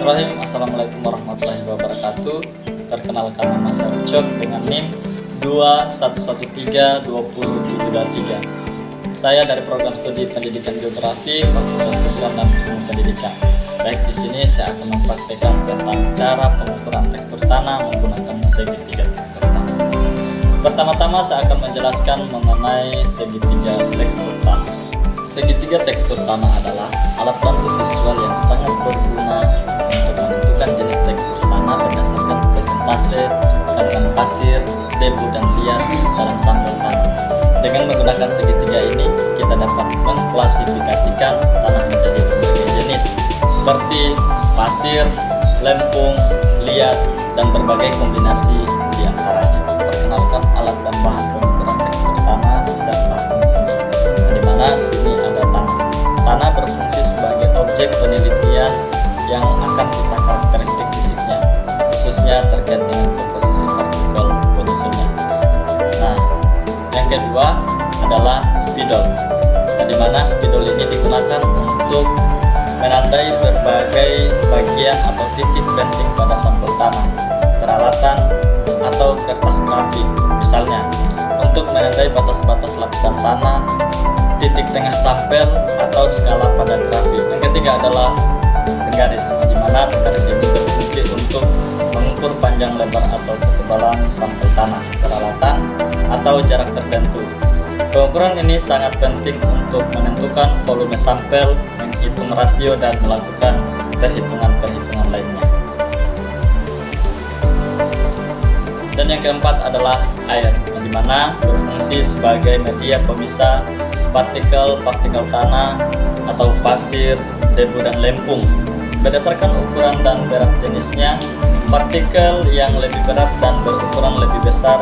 Bismillahirrahmanirrahim. Assalamualaikum warahmatullahi wabarakatuh. Perkenalkan, nama saya Ucok dengan NIM 21132073. Saya dari program studi pendidikan geografi Fakultas Kedokteran dan Ilmu Pendidikan. Baik, di sini saya akan mempraktikkan tentang cara pengukuran tekstur tanah menggunakan segitiga tekstur tanah. Pertama-tama saya akan menjelaskan mengenai segitiga tekstur tanah. Segitiga tekstur tanah adalah alat bantu visual yang sangat berguna untuk menentukan jenis tekstur tanah berdasarkan presentase kandungan pasir, debu, dan liat dalam sampel tanah. Dengan menggunakan segitiga ini, kita dapat mengklasifikasikan tanah menjadi berbagai jenis seperti pasir, lempung, liat, dan berbagai kombinasi di antaranya. Perkenalkan alat dan bahan pengukuran tekstur tanah serta fungsinya. Di mana sini ada tanah. Tanah berfungsi sebagai objek penelitian yang akan kita karakteristik fisiknya, khususnya terkait dengan komposisi partikel polusinya. Nah, yang kedua adalah spidol. Di mana spidol ini digunakan untuk menandai berbagai bagian atau titik penting pada sampel tanah, peralatan, atau kertas grafik. Misalnya, untuk menandai batas-batas lapisan tanah, titik tengah sampel, atau skala pada grafik. Yang ketiga adalah penggaris, di mana penggaris ini berfungsi untuk mengukur panjang lebar atau ketebalan sampel tanah, peralatan, atau jarak tertentu. Pengukuran ini sangat penting untuk menentukan volume sampel, menghitung rasio, dan melakukan perhitungan-perhitungan lainnya. Dan yang keempat adalah air, di mana berfungsi sebagai media pemisah partikel-partikel tanah atau pasir, debu, dan lempung. Berdasarkan ukuran dan berat jenisnya, partikel yang lebih berat dan berukuran lebih besar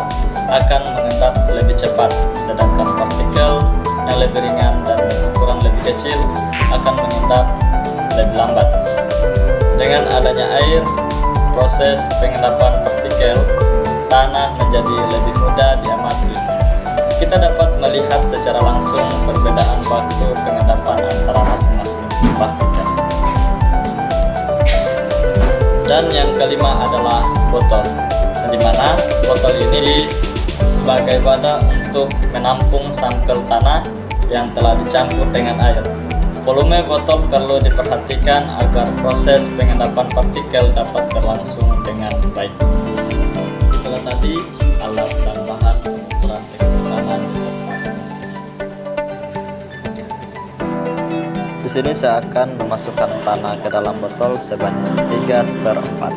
akan mengendap lebih cepat, sedangkan partikel yang lebih ringan dan berukuran lebih kecil akan mengendap lebih lambat. Dengan adanya air, proses pengendapan partikel tanah menjadi lebih mudah diamati. Kita dapat melihat secara langsung perbedaan waktu pengendapan antara masing-masing partikel. Dan yang kelima adalah botol, di mana botol ini sebagai wadah untuk menampung sampel tanah yang telah dicampur dengan air. Volume botol perlu diperhatikan agar proses pengendapan partikel dapat berlangsung dengan baik. Itulah tadi alat dan bahan pengukuran tekstur tanah beserta fungsinya. Di sini saya akan memasukkan tanah ke dalam botol sebanyak 3/4.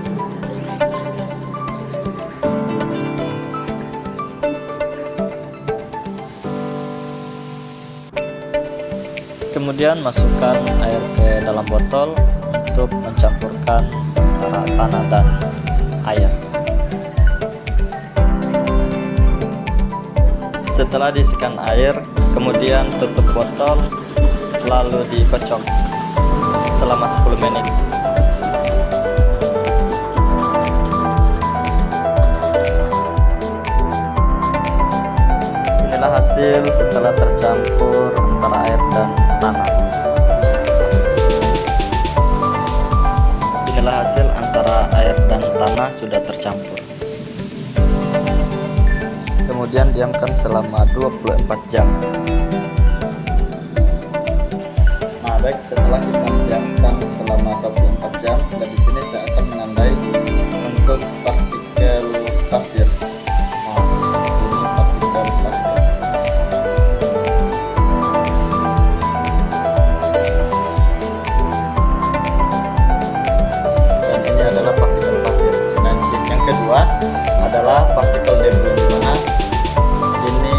Kemudian masukkan air ke dalam botol untuk mencampurkan antara tanah dan air. Setelah diisikan air, kemudian tutup botol lalu dikocok selama 10 menit. Inilah hasil setelah tercampur antara air dan tanah. Inilah hasil antara air dan tanah sudah tercampur. Kemudian diamkan selama 24 jam. Nah, baik, setelah kita diamkan selama 24 jam, dan di sini saya akan menandai untuk partikel pasir. Nah, ini partikel pasir. Dan ini adalah partikel pasir. Dan yang kedua adalah partikel debu, di mana ini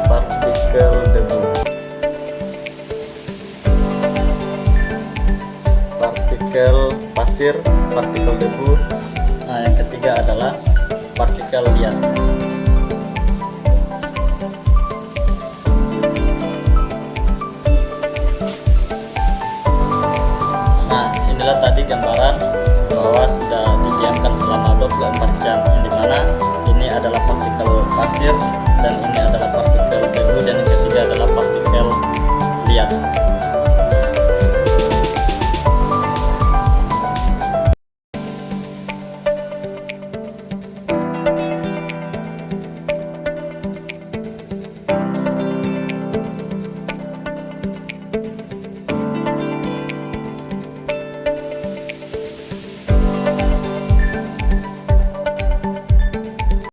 partikel debu. Partikel pasir, partikel debu. Nah, yang ketiga adalah partikel liat. Nah, inilah tadi gambaran bahwa sudah didiamkan selama 24 jam, yang dimana ini adalah partikel pasir dan ini adalah partikel debu, dan yang ketiga adalah partikel liat.